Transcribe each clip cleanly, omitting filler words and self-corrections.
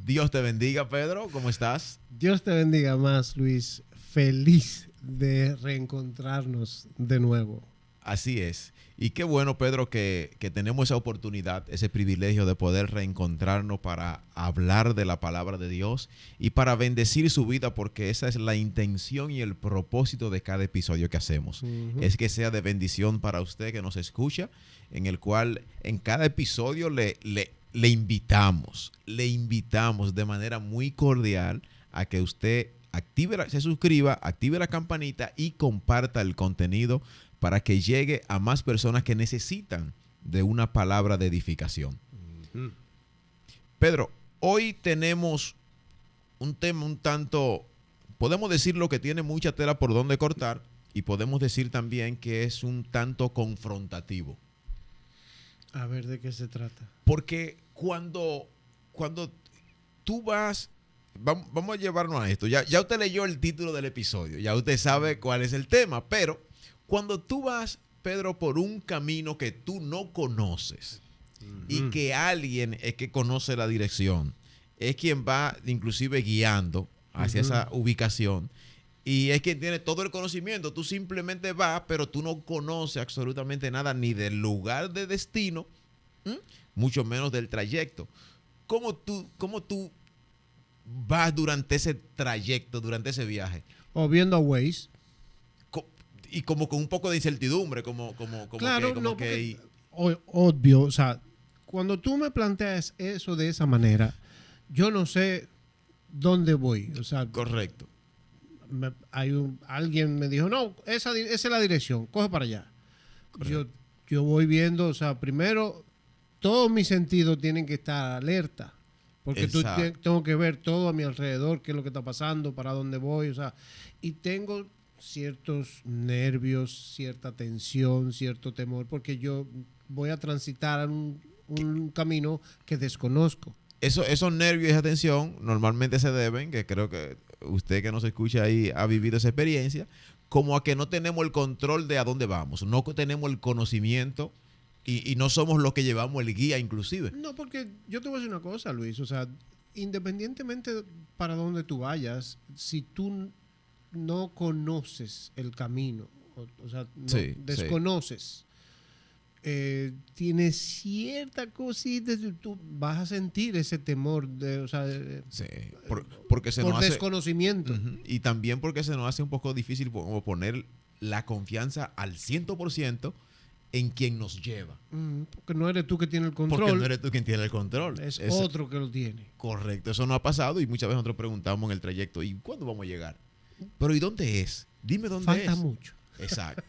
Dios te bendiga, Pedro. ¿Cómo estás? Dios te bendiga más, Luis. Feliz de reencontrarnos de nuevo. Así es. Y qué bueno, Pedro, que tenemos esa oportunidad, ese privilegio de poder reencontrarnos para hablar de la palabra de Dios y para bendecir su vida, porque esa es la intención y el propósito de cada episodio que hacemos. Es que sea de bendición para usted que nos escucha, en el cual en cada episodio le invitamos de manera muy cordial a que usted se suscriba, active la campanita y comparta el contenido para que llegue a más personas que necesitan de una palabra de edificación. Pedro, hoy tenemos un tema un tanto, podemos decir lo que tiene mucha tela por donde cortar y podemos decir también que es un tanto confrontativo. A ver, ¿de qué se trata? Porque cuando tú vas, vamos a llevarnos a esto, ya usted leyó el título del episodio, ya usted sabe cuál es el tema, pero cuando tú vas, Pedro, por un camino que tú no conoces y que alguien es que conoce la dirección, es quien va inclusive guiando hacia esa ubicación y es quien tiene todo el conocimiento, tú simplemente vas, pero tú no conoces absolutamente nada ni del lugar de destino, mucho menos del trayecto. ¿Cómo tú vas durante ese trayecto, durante ese viaje? O viendo a Waze. Y como con un poco de incertidumbre, Claro, que obvio, o sea, cuando tú me planteas eso de esa manera, yo no sé dónde voy. O sea, correcto. Alguien me dijo, no, esa es la dirección, coge para allá. Yo voy viendo, o sea, primero, todos mis sentidos tienen que estar alerta. Porque tengo que ver todo a mi alrededor, qué es lo que está pasando, para dónde voy, o sea, y tengo ciertos nervios, cierta tensión, cierto temor, porque yo voy a transitar un camino que desconozco. Esos nervios y esa tensión normalmente se deben, que creo que usted que nos escucha ahí ha vivido esa experiencia, como a que no tenemos el control de a dónde vamos, no tenemos el conocimiento y no somos los que llevamos el guía inclusive. No, porque yo te voy a decir una cosa, Luis, o sea, independientemente para dónde tú vayas, si tú no conoces el camino, o sea, desconoces, tienes cierta cosita, tú vas a sentir ese temor de, o sea, porque se por nos hace, desconocimiento. Y también porque se nos hace un poco difícil poner la confianza al 100% en quien nos lleva. Porque no eres tú que tienes el control. Porque no eres tú quien tiene el control. Es otro que lo tiene. Correcto, eso no ha pasado y muchas veces nosotros preguntamos en el trayecto, ¿y cuándo vamos a llegar? Pero ¿y dónde es? Dime dónde es. Falta mucho. Exacto.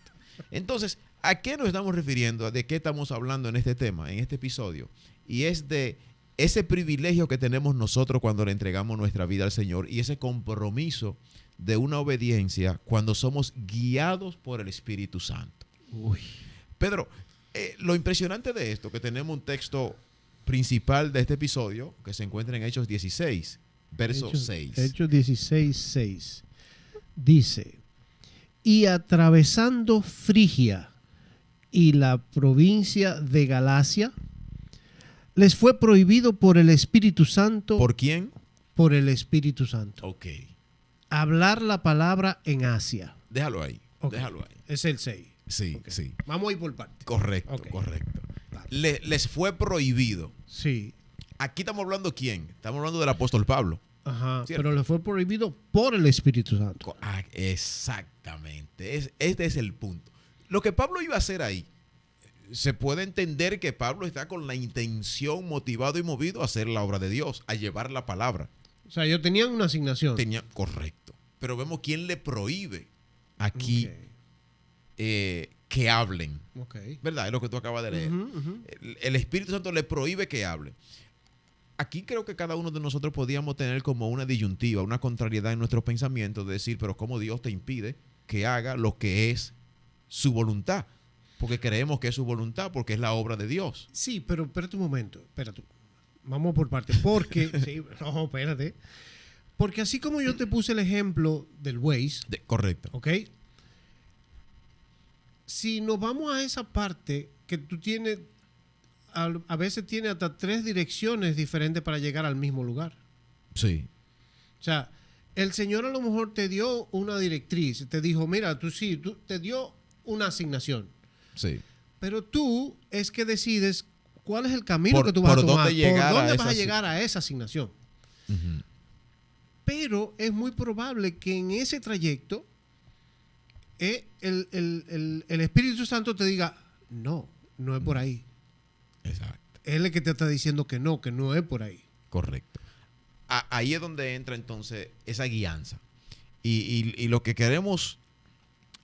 Entonces, ¿a qué nos estamos refiriendo? ¿De qué estamos hablando en este tema, en este episodio? Y es de ese privilegio que tenemos nosotros cuando le entregamos nuestra vida al Señor y ese compromiso de una obediencia cuando somos guiados por el Espíritu Santo. Uy. Pedro, lo impresionante de esto, que tenemos un texto principal de este episodio que se encuentra en Hechos 16, verso 6. Hechos 16, 6. Dice, y atravesando Frigia y la provincia de Galacia, les fue prohibido por el Espíritu Santo. ¿Por quién? Por el Espíritu Santo. Ok. Hablar la palabra en Asia. Déjalo ahí. Okay. Déjalo ahí. Es el 6. Sí, Okay. sí. Vamos a ir por partes. Correcto, Okay. correcto. Vale. Les fue prohibido. Sí. Aquí estamos hablando ¿quién? Estamos hablando del apóstol Pablo. Ajá. ¿Cierto? Pero les fue prohibido por el Espíritu Santo. Exactamente. Este es el punto. Lo que Pablo iba a hacer ahí, se puede entender que Pablo está con la intención, motivado y movido a hacer la obra de Dios, a llevar la palabra. O sea, ellos tenían una asignación. Correcto. Pero vemos quién le prohíbe aquí que hablen. Okay. ¿Verdad? Es lo que tú acabas de leer. El Espíritu Santo le prohíbe que hable. Aquí creo que cada uno de nosotros podíamos tener como una disyuntiva, una contrariedad en nuestros pensamientos de decir, pero ¿cómo Dios te impide que haga lo que es su voluntad? Porque creemos que es su voluntad, porque es la obra de Dios. Sí, pero espérate un momento. Espérate. Vamos por partes. Porque, sí, no, espérate. Porque así como yo te puse el ejemplo del Waze. Correcto. ¿Ok? Si nos vamos a esa parte que tú tienes, a veces tiene hasta 3 direcciones diferentes para llegar al mismo lugar. Sí. O sea, el Señor a lo mejor te dio una directriz, te dijo, mira, tú te dio una asignación. Sí. Pero tú es que decides cuál es el camino que tú vas a tomar, por dónde vas a llegar a esa asignación. Uh-huh. Pero es muy probable que en ese trayecto el Espíritu Santo te diga, no es por ahí. Exacto. Él es el que te está diciendo que no es por ahí. Correcto. Ahí es donde entra entonces esa guianza. Y lo que queremos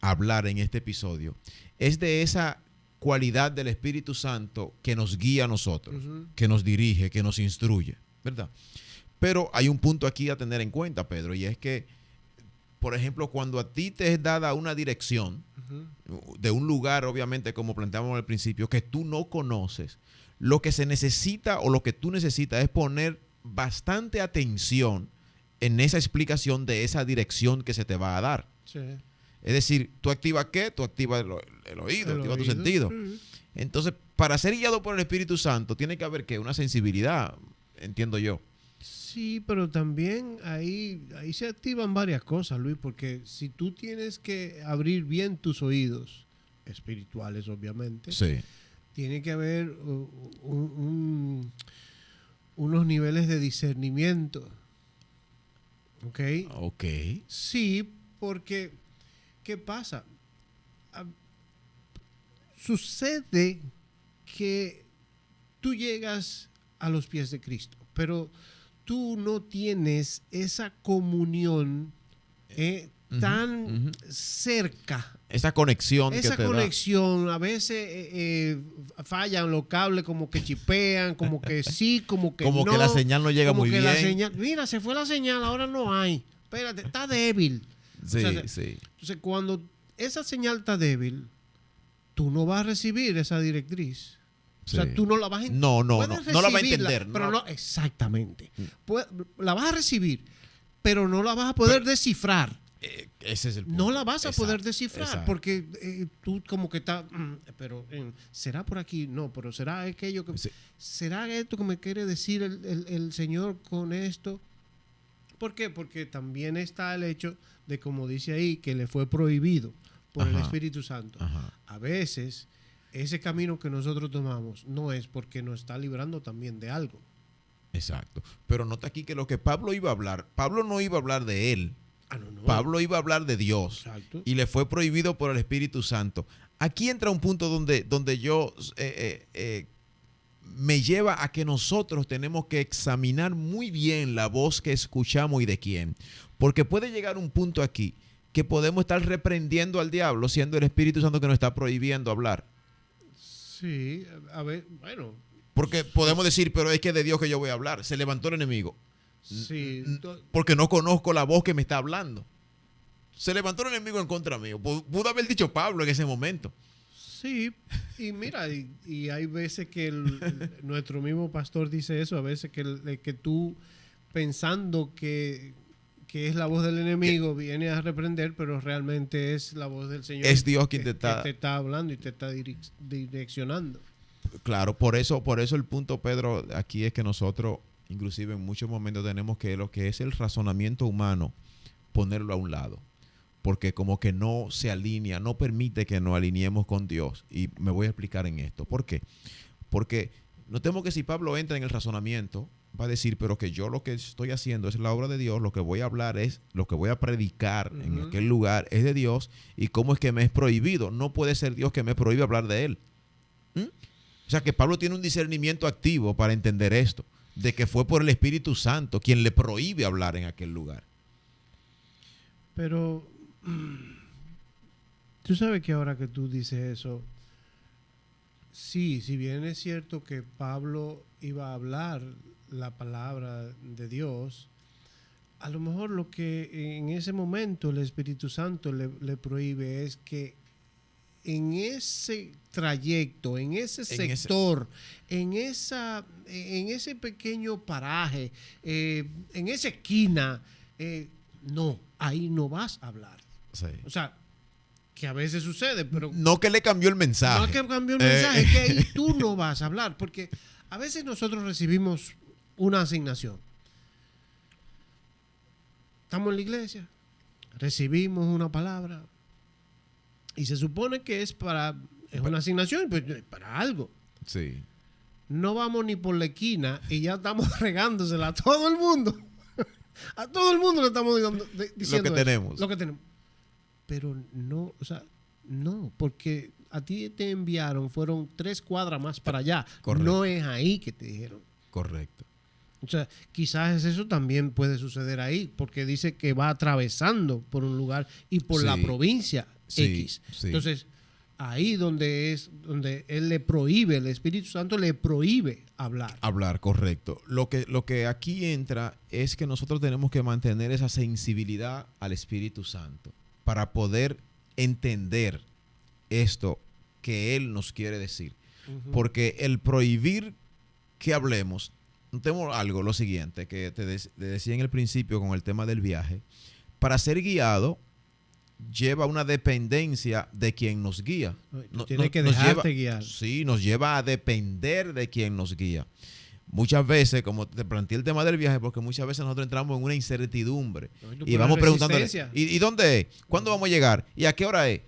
hablar en este episodio es de esa cualidad del Espíritu Santo que nos guía a nosotros, uh-huh, que nos dirige, que nos instruye, ¿verdad? Pero hay un punto aquí a tener en cuenta, Pedro, y es que, por ejemplo, cuando a ti te es dada una dirección, uh-huh, de un lugar, obviamente, como planteamos al principio, que tú no conoces, lo que se necesita o lo que tú necesitas es poner bastante atención en esa explicación de esa dirección que se te va a dar. Sí. Es decir, ¿tú activas qué? Tú activas el oído, activas tu sentido. Sí. Entonces, para ser guiado por el Espíritu Santo, tiene que haber ¿qué? Una sensibilidad, entiendo yo. Sí, pero también ahí se activan varias cosas, Luis, porque si tú tienes que abrir bien tus oídos, espirituales obviamente, sí, tiene que haber unos niveles de discernimiento. ¿Ok? Ok. Sí, porque, ¿qué pasa? Sucede que tú llegas a los pies de Cristo, pero tú no tienes esa comunión tan cerca. Esa conexión que te da. Esa conexión, a veces fallan los cables, como que chipean, como que sí, como que como no. Que la señal no llega muy bien. Mira, se fue la señal, ahora no hay. Espérate, está débil. Sí, o sea, sí. Entonces, cuando esa señal está débil, tú no vas a recibir esa directriz. Sí. O sea, tú no la vas a no la vas a entender. Pero no, exactamente. La vas a recibir, pero no la vas a poder descifrar. Ese es el punto. No la vas a poder descifrar porque tú como que estás, pero ¿será por aquí? No, pero ¿será aquello que... Sí. ¿Será esto que me quiere decir el Señor con esto? ¿Por qué? Porque también está el hecho de, como dice ahí, que le fue prohibido por el Espíritu Santo. Ajá. A veces, ese camino que nosotros tomamos no es porque nos está librando también de algo. Exacto. Pero nota aquí que lo que Pablo iba a hablar, Pablo no iba a hablar de él. No. Pablo iba a hablar de Dios. Exacto. Y le fue prohibido por el Espíritu Santo. Aquí entra un punto donde yo me lleva a que nosotros tenemos que examinar muy bien la voz que escuchamos y de quién. Porque puede llegar un punto aquí que podemos estar reprendiendo al diablo siendo el Espíritu Santo que nos está prohibiendo hablar. Sí, a ver, bueno. Porque podemos decir, pero es que de Dios que yo voy a hablar. Se levantó el enemigo. Sí. Porque no conozco la voz que me está hablando. Se levantó el enemigo en contra mío. Pudo haber dicho Pablo en ese momento. Sí, y mira, y hay veces que nuestro mismo pastor dice eso, a veces que tú pensando que es la voz del enemigo, viene a reprender, pero realmente es la voz del Señor. Es Dios quien te está hablando y te está direccionando. Claro, por eso el punto, Pedro, aquí es que nosotros, inclusive en muchos momentos, tenemos que lo que es el razonamiento humano, ponerlo a un lado. Porque como que no se alinea, no permite que nos alineemos con Dios. Y me voy a explicar en esto. ¿Por qué? Porque notemos que si Pablo entra en el razonamiento, va a decir, pero que yo lo que estoy haciendo es la obra de Dios, lo que voy a hablar es, lo que voy a predicar en aquel lugar es de Dios, y cómo es que me es prohibido. No puede ser Dios que me prohíbe hablar de Él. O sea que Pablo tiene un discernimiento activo para entender esto, de que fue por el Espíritu Santo quien le prohíbe hablar en aquel lugar. Pero tú sabes que ahora que tú dices eso, sí, si bien es cierto que Pablo iba a hablar la palabra de Dios, a lo mejor lo que en ese momento el Espíritu Santo le prohíbe es que en ese trayecto, en ese sector, en ese pequeño paraje, en esa esquina, no, ahí no vas a hablar. Sí. O sea, que a veces sucede, pero... No que le cambió el mensaje. No que cambió el mensaje, es que ahí tú no vas a hablar, porque a veces nosotros recibimos una asignación. estamos en la iglesia, recibimos una palabra y se supone que es una asignación, pues, para algo. Sí. No vamos ni por la esquina y ya estamos regándosela a todo el mundo. A todo el mundo le estamos diciendo lo que tenemos. Pero no, o sea, no, porque a ti te enviaron, fueron 3 cuadras más para allá. Correcto. No es ahí que te dijeron. Correcto. O sea, quizás eso también puede suceder ahí, porque dice que va atravesando por un lugar y por la provincia X. Sí. Entonces, ahí donde él le prohíbe, el Espíritu Santo le prohíbe hablar. Hablar, correcto. Lo que aquí entra es que nosotros tenemos que mantener esa sensibilidad al Espíritu Santo para poder entender esto que Él nos quiere decir. Uh-huh. Porque el prohibir que hablemos, notemos algo, lo siguiente, que te decía en el principio con el tema del viaje, para ser guiado lleva una dependencia de quien nos guía. Tienes que dejarte guiar. Sí, nos lleva a depender de quien nos guía. Muchas veces, como te planteé el tema del viaje, porque muchas veces nosotros entramos en una incertidumbre y vamos preguntándole, ¿y dónde es? ¿Cuándo vamos a llegar? ¿Y a qué hora es?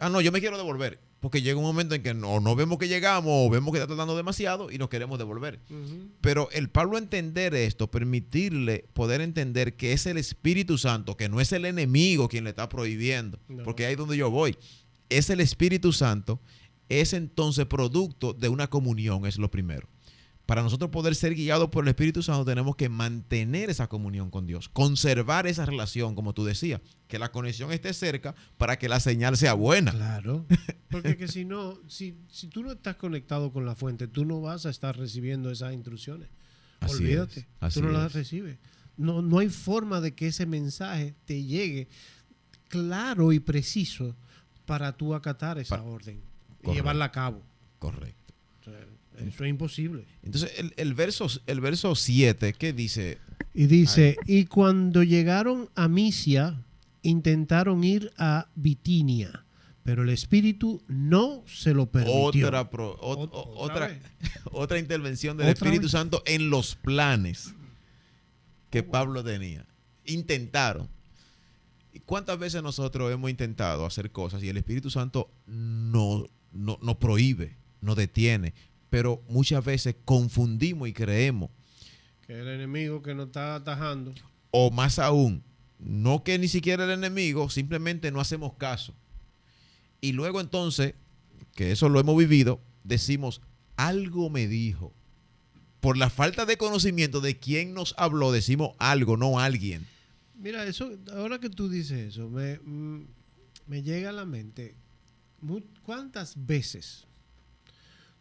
No, yo me quiero devolver. Porque llega un momento en que no vemos que llegamos o vemos que está tardando demasiado y nos queremos devolver. Uh-huh. Pero el Pablo entender esto, permitirle poder entender que es el Espíritu Santo, que no es el enemigo quien le está prohibiendo, porque ahí es donde yo voy. Es el Espíritu Santo, es entonces producto de una comunión, es lo primero. Para nosotros poder ser guiados por el Espíritu Santo tenemos que mantener esa comunión con Dios, conservar esa relación, como tú decías, que la conexión esté cerca para que la señal sea buena. Claro, porque que si no, si tú no estás conectado con la fuente, tú no vas a estar recibiendo esas instrucciones. Olvídate, tú no las recibes. No hay forma de que ese mensaje te llegue claro y preciso para tú acatar esa orden y llevarla a cabo. Correcto. O sea, eso es imposible. Entonces, el verso 7, ¿qué dice? Y dice, y cuando llegaron a Misia, intentaron ir a Bitinia, pero el Espíritu no se lo permitió. Otra intervención del Espíritu Santo en los planes que Pablo tenía. Intentaron. ¿Y cuántas veces nosotros hemos intentado hacer cosas y el Espíritu Santo no prohíbe, no detiene? Pero muchas veces confundimos y creemos que el enemigo que nos está atajando. O más aún, no que ni siquiera el enemigo, simplemente no hacemos caso. Y luego entonces, que eso lo hemos vivido, decimos, algo me dijo. Por la falta de conocimiento de quién nos habló, decimos algo, no alguien. Mira, eso, ahora que tú dices eso, me llega a la mente, ¿cuántas veces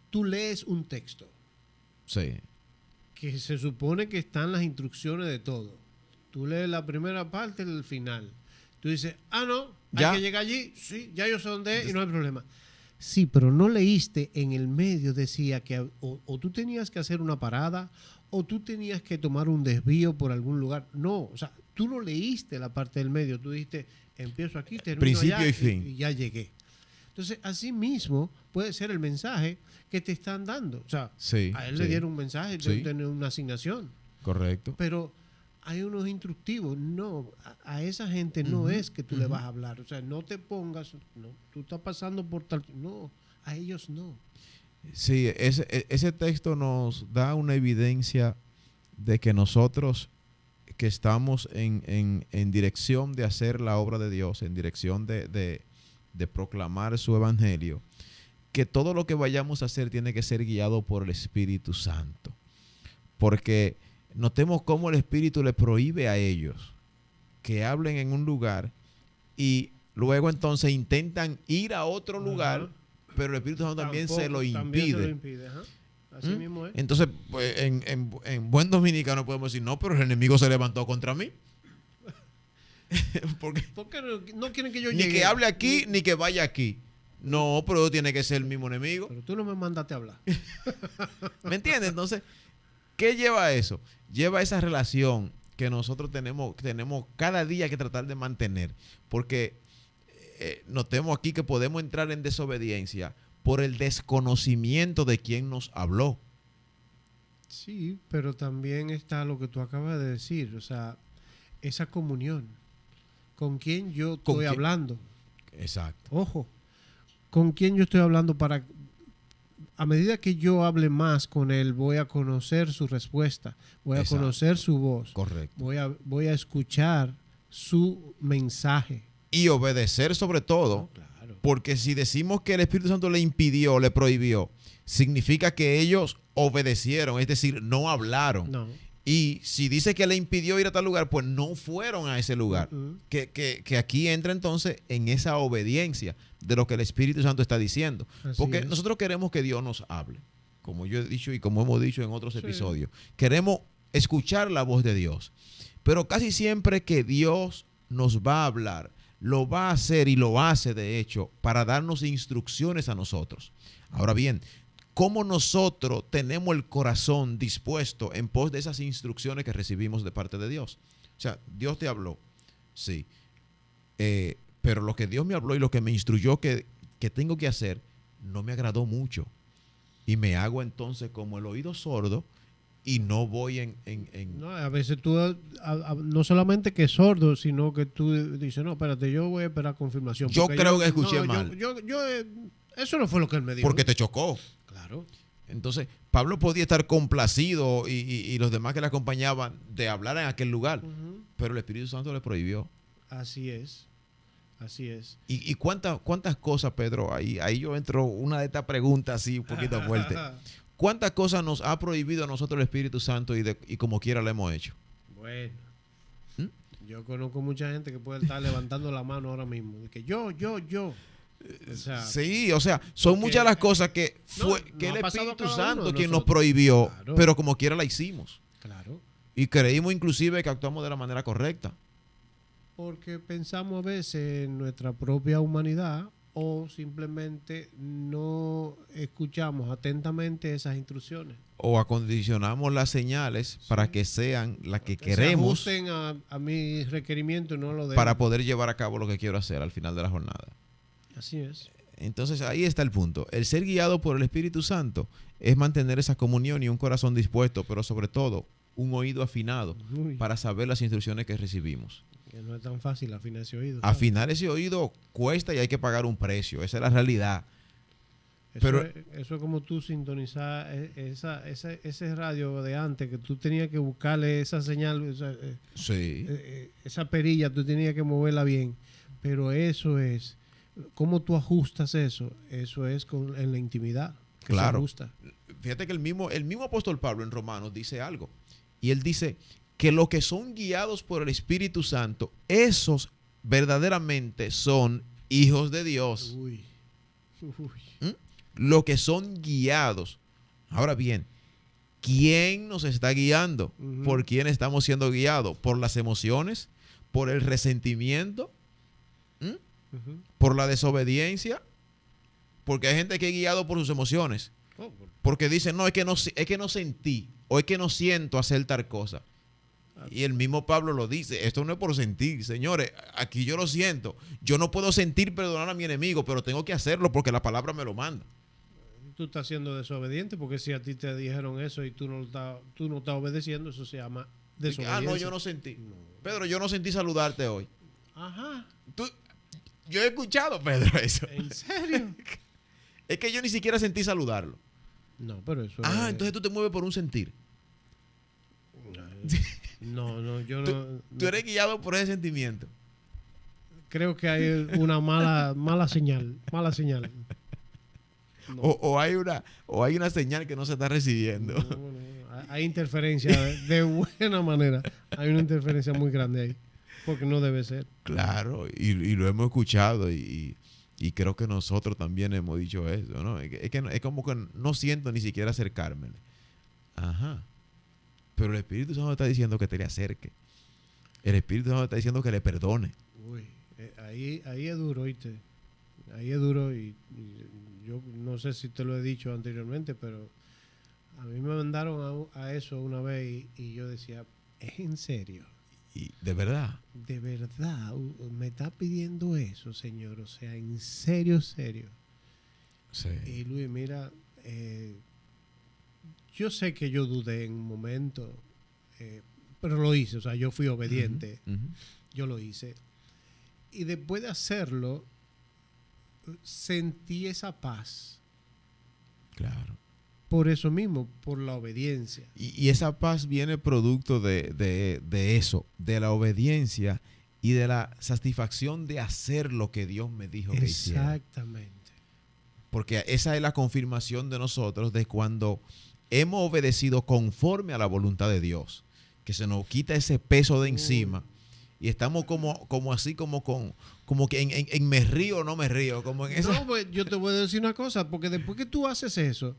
tú lees un texto? Sí. Que se supone que están las instrucciones de todo. Tú lees la primera parte y el final. Tú dices, no, hay que llegar allí. Sí, ya yo sé dónde es y no hay problema. Sí, pero no leíste en el medio, decía que o tú tenías que hacer una parada o tú tenías que tomar un desvío por algún lugar. No, o sea, tú no leíste la parte del medio. Tú dijiste, empiezo aquí, termino principio allá y fin. Y ya llegué. Entonces, así mismo puede ser el mensaje que te están dando. O sea, a él le dieron un mensaje, tú tienes una asignación. Correcto. Pero hay unos instructivos. No, a esa gente no es que tú le vas a hablar. O sea, no te pongas, no, tú estás pasando por tal... No, a ellos no. Sí, ese texto nos da una evidencia de que nosotros que estamos en dirección de hacer la obra de Dios, en dirección de proclamar su evangelio, que todo lo que vayamos a hacer tiene que ser guiado por el Espíritu Santo. Porque notemos cómo el Espíritu le prohíbe a ellos que hablen en un lugar y luego entonces intentan ir a otro lugar, pero el Espíritu Santo también se lo impide. Así mismo es. Entonces, pues, en buen dominicano podemos decir, no, pero el enemigo se levantó contra mí. ¿Por qué no quieren que yo llegue? Ni que hable aquí, ni que vaya aquí. No, pero tiene que ser el mismo enemigo. Pero tú no me mandaste a hablar. ¿Me entiendes? Entonces, ¿qué lleva a eso? Lleva a esa relación que nosotros tenemos cada día que tratar de mantener. Porque notemos aquí que podemos entrar en desobediencia por el desconocimiento de quien nos habló. Sí, pero también está lo que tú acabas de decir. O sea, esa comunión. ¿Con quién yo ¿Con estoy quién? hablando? Exacto. Ojo, ¿con quién yo estoy hablando? Para, a medida que yo hable más con él, voy a conocer su respuesta, voy a Exacto. conocer su voz, Correcto. voy a escuchar su mensaje. Y obedecer sobre todo. No, claro. Porque si decimos que el Espíritu Santo le impidió, le prohibió, significa que ellos obedecieron, es decir, no hablaron. No. Y si dice que le impidió ir a tal lugar, pues no fueron a ese lugar. Uh-uh. Que aquí entra entonces en esa obediencia de lo que el Espíritu Santo está diciendo. Así Porque es. nosotros queremos que Dios nos hable, como yo he dicho y como hemos dicho en otros Sí. episodios. Queremos escuchar la voz de Dios. Pero casi siempre que Dios nos va a hablar, lo va a hacer y lo hace de hecho para darnos instrucciones a nosotros. Ahora bien, ¿cómo nosotros tenemos el corazón dispuesto en pos de esas instrucciones que recibimos de parte de Dios? O sea, Dios te habló, sí, pero lo que Dios me habló y lo que me instruyó que tengo que hacer no me agradó mucho. Y me hago entonces como el oído sordo y no voy en... No, a veces tú, no solamente que es sordo, sino que tú dices, no, espérate, yo voy a esperar confirmación. Yo porque creo que escuché no, mal. Eso no fue lo que él me dijo. Porque te chocó. Claro. Entonces, Pablo podía estar complacido y los demás que le acompañaban de hablar en aquel lugar, Uh-huh. pero el Espíritu Santo le prohibió. Así es. Así es. ¿Y cuántas cosas, Pedro? Ahí yo entro una de estas preguntas así un poquito fuerte. ¿Cuántas cosas nos ha prohibido a nosotros el Espíritu Santo y como quiera lo hemos hecho? Bueno. ¿Mm? Yo conozco mucha gente que puede estar levantando la mano ahora mismo. De que yo. O sea, Sí, o sea, son porque- muchas las cosas que fue no que ha el pasado a Espíritu cada uno Santo de quien nos nosotros. prohibió, Claro. pero como quiera la hicimos. claro. Y creímos inclusive que actuamos de la manera correcta. Porque pensamos a veces en nuestra propia humanidad o simplemente no escuchamos atentamente esas instrucciones. O acondicionamos las señales para que sean las que queremos Se ajusten a mi requerimiento y no lo de para él. poder llevar a cabo lo que quiero hacer al final de la jornada. Así es. Entonces ahí está el punto. El ser guiado por el Espíritu Santo es mantener esa comunión y un corazón dispuesto, pero sobre todo un oído afinado Uy, para saber las instrucciones que recibimos. que no es tan fácil afinar ese oído. ¿sabes? Afinar ese oído cuesta y hay que pagar un precio. Esa es la realidad. pero- Eso es como tú sintonizar ese radio de antes, que tú tenías que buscarle esa señal, Sí. esa perilla, tú tenías que moverla bien. Pero eso es, ¿cómo tú ajustas eso? Eso es en la intimidad. que se Claro. ajusta. Fíjate que el mismo apóstol Pablo en Romanos dice algo. Y él dice que los que son guiados por el Espíritu Santo, esos verdaderamente son hijos de Dios. Uy. Los que son guiados. Ahora bien, ¿quién nos está guiando? Ujú. ¿Por quién estamos siendo guiados? ¿Por las emociones? ¿Por el resentimiento? Ujú. ¿Por la desobediencia? Porque hay gente que es guiado por sus emociones. Oh, Porque dicen, no, es que no sentí o es que no siento hacer tal cosa. Y el mismo Pablo lo dice, esto no es por sentir, señores, aquí yo lo siento. Yo no puedo sentir perdonar a mi enemigo, pero tengo que hacerlo porque la palabra me lo manda. Tú estás siendo desobediente, porque si a ti te dijeron eso y tú no estás obedeciendo, eso se llama desobediencia. No, yo no sentí. No. Pedro, yo no sentí saludarte hoy. Ajá. Yo he escuchado, Pedro, eso. ¿En serio? Es que yo ni siquiera sentí saludarlo. No, pero eso Entonces tú te mueves por un sentir. No, yo no. Tú eres guiado por ese sentimiento. Creo que hay una mala señal. Mala señal. No. O hay una señal que no se está recibiendo. No. Hay interferencia de buena manera. Hay una interferencia muy grande ahí. Porque no debe ser. Claro, y lo hemos escuchado y creo que nosotros también hemos dicho eso, ¿no? Es como que no siento ni siquiera acercarme. Ajá. Pero el Espíritu Santo está diciendo que te le acerque. El Espíritu Santo está diciendo que le perdone. Uy, ahí es duro, ¿oíste? Ahí es duro y yo no sé si te lo he dicho anteriormente, pero a mí me mandaron a eso una vez y yo decía, ¿es en serio? Y de verdad. De verdad, me está pidiendo eso, señor. O sea, en serio, serio. Sí. Y Luis, mira, yo sé que yo dudé en un momento, pero lo hice, o sea, yo fui obediente, Ujú. yo lo hice. Y después de hacerlo, sentí esa paz. Claro. Por eso mismo, por la obediencia. Y esa paz viene producto de eso, de la obediencia y de la satisfacción de hacer lo que Dios me dijo que hiciera. Exactamente. Porque esa es la confirmación de nosotros de cuando hemos obedecido conforme a la voluntad de Dios, que se nos quita ese peso de encima y estamos como así, como que en me río o no me río, como en esa. No, pues yo te voy a decir una cosa, porque después que tú haces eso,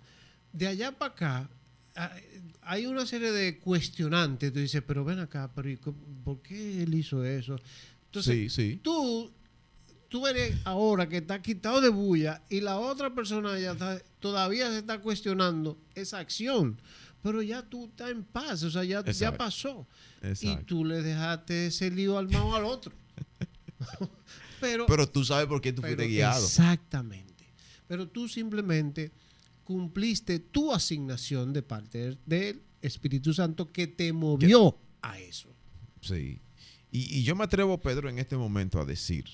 de allá para acá, hay una serie de cuestionantes. Tú dices, pero ven acá, pero ¿por qué él hizo eso? Entonces, Sí. tú eres ahora que está quitado de bulla y la otra persona todavía se está cuestionando esa acción. Pero ya tú estás en paz, o sea, ya pasó. Exacto. Y tú le dejaste ese lío armado al otro. Pero tú sabes por qué tú fuiste guiado. Exactamente. Pero tú simplemente cumpliste tu asignación de parte del Espíritu Santo que te movió a eso. Sí. Y yo me atrevo, Pedro, en este momento a decir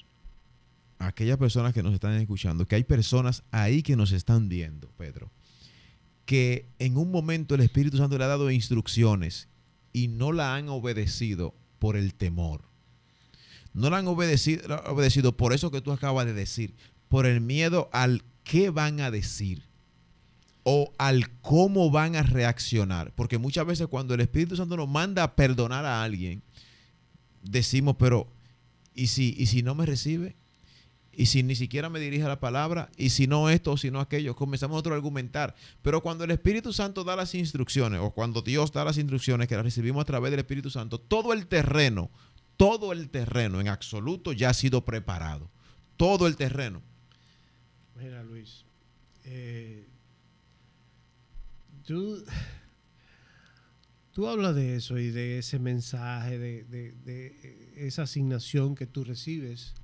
a aquellas personas que nos están escuchando, que hay personas ahí que nos están viendo, Pedro, que en un momento el Espíritu Santo le ha dado instrucciones y no la han obedecido por el temor. No la han obedecido por eso que tú acabas de decir, por el miedo al qué van a decir o al cómo van a reaccionar. Porque muchas veces cuando el Espíritu Santo nos manda a perdonar a alguien, decimos, pero ¿y si no me recibe? ¿Y si ni siquiera me dirige la palabra? ¿Y si no esto o si no aquello? Comenzamos nosotros a argumentar. Pero cuando el Espíritu Santo da las instrucciones, o cuando Dios da las instrucciones que las recibimos a través del Espíritu Santo, todo el terreno en absoluto ya ha sido preparado. Todo el terreno. Mira, Luis, tú hablas de eso y de ese mensaje, de esa asignación que tú recibes.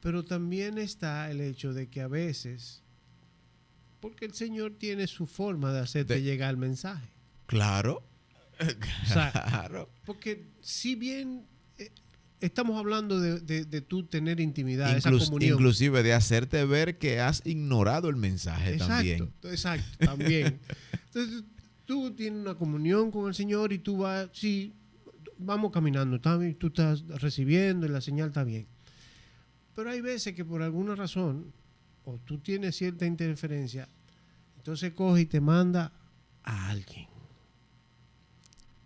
Pero también está el hecho de que a veces, porque el Señor tiene su forma de hacerte llegar el mensaje. Claro. O sea, Claro. porque si bien estamos hablando de tú tener intimidad, esa comunión. Inclusive de hacerte ver que has ignorado el mensaje también. Exacto, también. Entonces, tú tienes una comunión con el Señor y tú vas, sí, vamos caminando, tú estás recibiendo y la señal está bien. Pero hay veces que por alguna razón, o tú tienes cierta interferencia, entonces coge y te manda a alguien.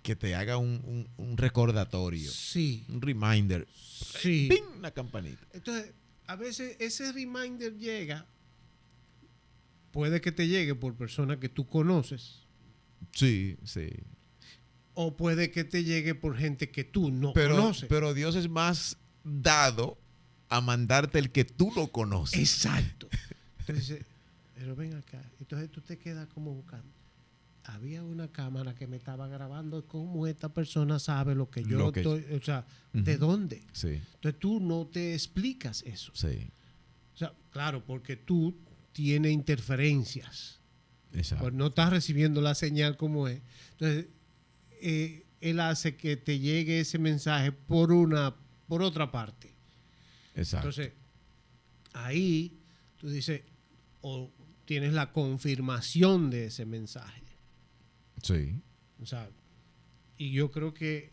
Que te haga un recordatorio. Sí. Un reminder. Sí. ¡Ping! La campanita. Entonces, a veces ese reminder llega, puede que te llegue por personas que tú conoces. Sí. O puede que te llegue por gente que tú no conoces. Pero Dios es más dado a mandarte el que tú no conoces. Exacto. Entonces, pero ven acá. Entonces tú te quedas como buscando. Había una cámara que me estaba grabando cómo esta persona sabe lo que yo estoy. O sea, ¿de dónde? Sí. Entonces tú no te explicas eso. Sí. O sea, claro, porque tú tienes interferencias. Exacto. Pues no estás recibiendo la señal como es. Entonces, él hace que te llegue ese mensaje por otra parte. Exacto. Entonces, ahí tú dices, o tienes la confirmación de ese mensaje. Sí. O sea, y yo creo que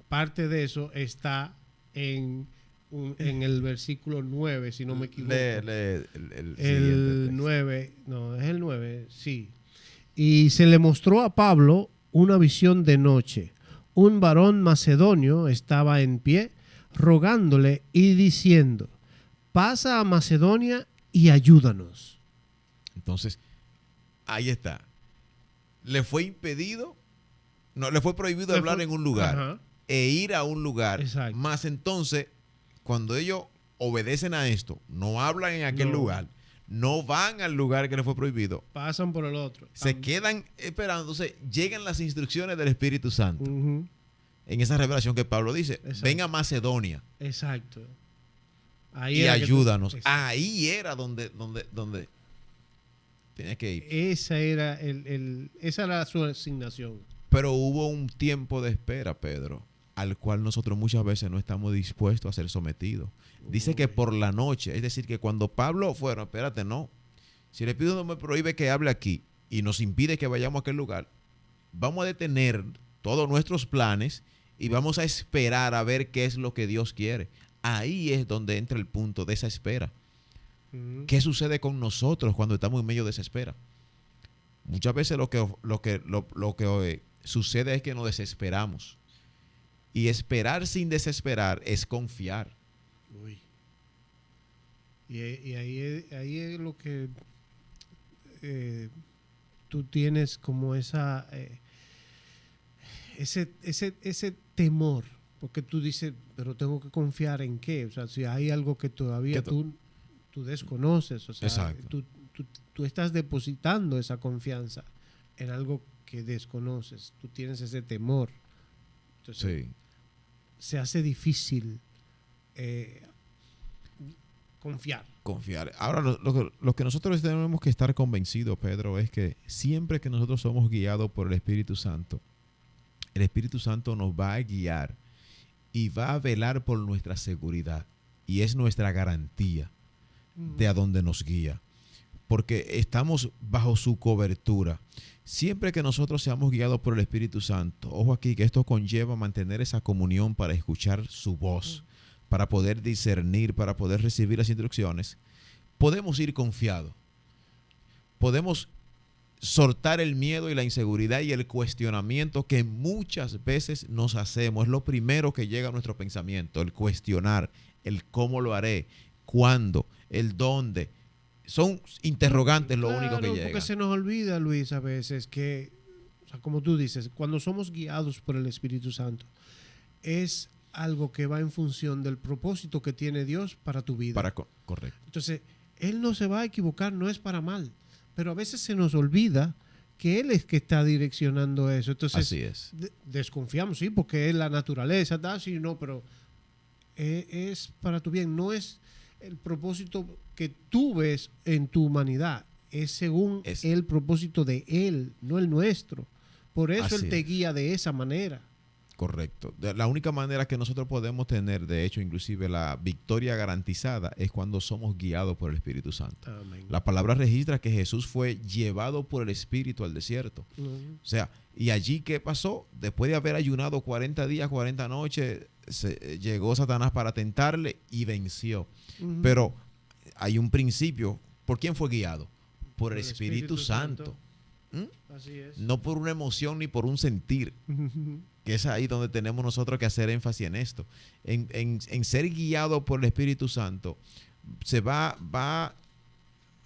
parte de eso está en el versículo 9, si no me equivoco. El 9, no, es el 9, sí. Y se le mostró a Pablo una visión de noche. Un varón macedonio estaba en pie, rogándole y diciendo, pasa a Macedonia y ayúdanos. Entonces, ahí está. Le fue impedido, no, le fue prohibido hablar en un lugar. Ajá. E ir a un lugar. Exacto. Más entonces, cuando ellos obedecen a esto, no hablan en aquel lugar, no van al lugar que les fue prohibido, pasan por el otro. Se quedan esperando. Entonces, llegan las instrucciones del Espíritu Santo. Uh-huh. En esa revelación que Pablo dice, Exacto. Ven a Macedonia. Exacto. Ahí y ayúdanos. Ahí era donde tenía que ir. Esa era su asignación. Pero hubo un tiempo de espera, Pedro, al cual nosotros muchas veces no estamos dispuestos a ser sometidos. Dice que por la noche, es decir, que cuando Pablo fuera, espérate, no. Si el Espíritu no me prohíbe que hable aquí y nos impide que vayamos a aquel lugar, vamos a detener todos nuestros planes y vamos a esperar a ver qué es lo que Dios quiere. Ahí es donde entra el punto de esa espera. ¿Qué sucede con nosotros cuando estamos en medio de esa espera? Muchas veces lo que sucede es que nos desesperamos. Y esperar sin desesperar es confiar. Uy. Y ahí es lo que tú tienes como ese temor, porque tú dices, pero tengo que confiar en qué, o sea, si hay algo que todavía tú desconoces, o sea, tú estás depositando esa confianza en algo que desconoces, tú tienes ese temor, entonces se hace difícil confiar. Ahora, lo que nosotros tenemos que estar convencidos, Pedro, es que siempre que nosotros somos guiados por el Espíritu Santo nos va a guiar y va a velar por nuestra seguridad. Y es nuestra garantía de a dónde nos guía. Porque estamos bajo su cobertura. Siempre que nosotros seamos guiados por el Espíritu Santo, ojo aquí que esto conlleva mantener esa comunión para escuchar su voz, para poder discernir, para poder recibir las instrucciones, podemos ir confiados. Podemos soltar el miedo y la inseguridad y el cuestionamiento que muchas veces nos hacemos. Es lo primero que llega a nuestro pensamiento, el cuestionar, el cómo lo haré, cuándo, el dónde. Son interrogantes lo único que llega. Porque se nos olvida, Luis, a veces que, o sea, como tú dices, cuando somos guiados por el Espíritu Santo, es algo que va en función del propósito que tiene Dios para tu vida. Correcto. Entonces, Él no se va a equivocar, no es para mal. Pero a veces se nos olvida que Él es que está direccionando eso. Entonces, así es. Desconfiamos, sí, porque es la naturaleza, sí, no, pero es para tu bien. No es el propósito que tú ves en tu humanidad. Es según el propósito de Él, no el nuestro. Por eso Él te guía de esa manera. Correcto. La única manera que nosotros podemos tener, de hecho, inclusive la victoria garantizada es cuando somos guiados por el Espíritu Santo. Amén. La palabra registra que Jesús fue llevado por el Espíritu al desierto. O sea, ¿y allí qué pasó? Después de haber ayunado 40 días, 40 noches, llegó Satanás para tentarle y venció. Pero hay un principio. ¿Por quién fue guiado? Por el Espíritu Santo. Así es. No por una emoción ni por un sentir. Que es ahí donde tenemos nosotros que hacer énfasis en esto. En ser guiado por el Espíritu Santo, se va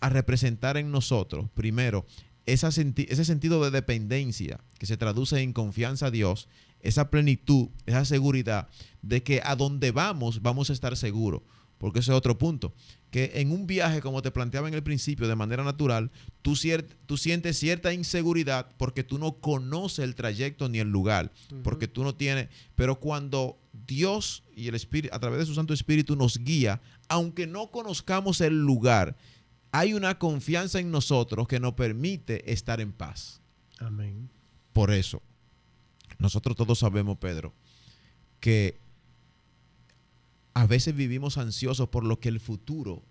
a representar en nosotros, primero, ese sentido de dependencia que se traduce en confianza a Dios, esa plenitud, esa seguridad de que a donde vamos a estar seguros. Porque ese es otro punto. Que en un viaje, como te planteaba en el principio, de manera natural, tú sientes cierta inseguridad porque tú no conoces el trayecto ni el lugar. Porque tú no tienes... Pero cuando Dios y el Espíritu, a través de su Santo Espíritu, nos guía, aunque no conozcamos el lugar, hay una confianza en nosotros que nos permite estar en paz. Amén. Por eso, nosotros todos sabemos, Pedro, que a veces vivimos ansiosos por lo que el futuro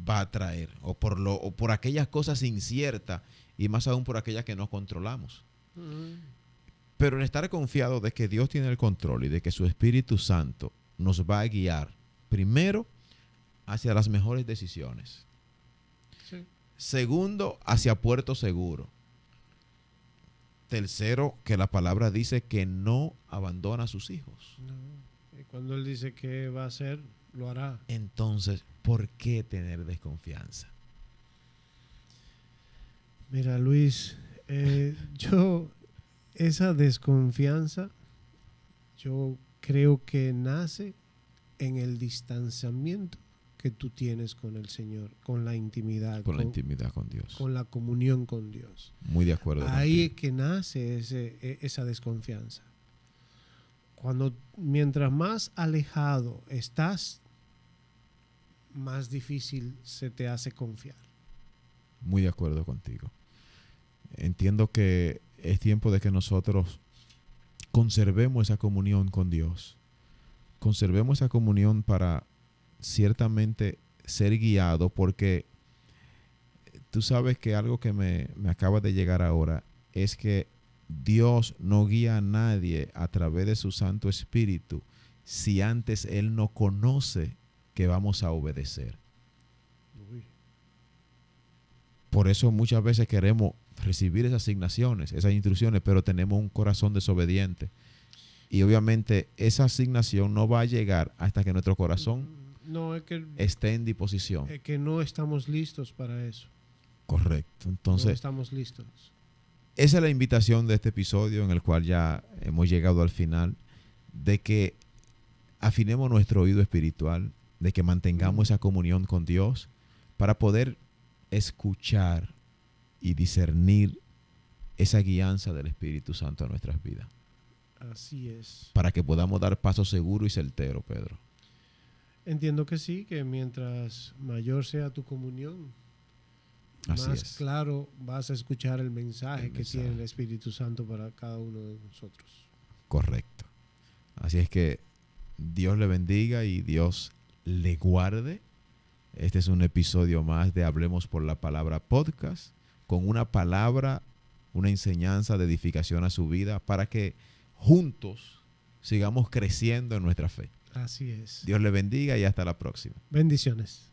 va a traer o por aquellas cosas inciertas y más aún por aquellas que no controlamos. Pero en estar confiado de que Dios tiene el control y de que su Espíritu Santo nos va a guiar primero hacia las mejores decisiones. Sí. Segundo, hacia puerto seguro. Tercero, que la palabra dice que no abandona a sus hijos. No. Cuando Él dice que va a hacer, lo hará. Entonces, ¿por qué tener desconfianza? Mira, Luis, esa desconfianza, yo creo que nace en el distanciamiento que tú tienes con el Señor, con la intimidad. Con la intimidad con Dios. Con la comunión con Dios. Muy de acuerdo. Ahí es que nace esa desconfianza. Mientras más alejado estás, más difícil se te hace confiar. Muy de acuerdo contigo. Entiendo que es tiempo de que nosotros conservemos esa comunión con Dios. Conservemos esa comunión para ciertamente ser guiado, porque tú sabes que algo que me acaba de llegar ahora es que Dios no guía a nadie a través de su Santo Espíritu si antes Él no conoce que vamos a obedecer. Uy. Por eso muchas veces queremos recibir esas asignaciones, esas instrucciones, pero tenemos un corazón desobediente. Y obviamente esa asignación no va a llegar hasta que nuestro corazón esté en disposición. Es que no estamos listos para eso. Correcto. Entonces, no estamos listos. Esa es la invitación de este episodio, en el cual ya hemos llegado al final, de que afinemos nuestro oído espiritual, de que mantengamos esa comunión con Dios para poder escuchar y discernir esa guianza del Espíritu Santo a nuestras vidas. Así es. Para que podamos dar paso seguro y certero, Pedro. Entiendo que sí, que mientras mayor sea tu comunión, Así más es. claro vas a escuchar el mensaje que tiene el Espíritu Santo para cada uno de nosotros. Correcto. Así es que Dios le bendiga y Dios le guarde. Este es un episodio más de Hablemos por la Palabra Podcast, con una palabra, una enseñanza de edificación a su vida, para que juntos sigamos creciendo en nuestra fe. Así es. Dios le bendiga y hasta la próxima. Bendiciones.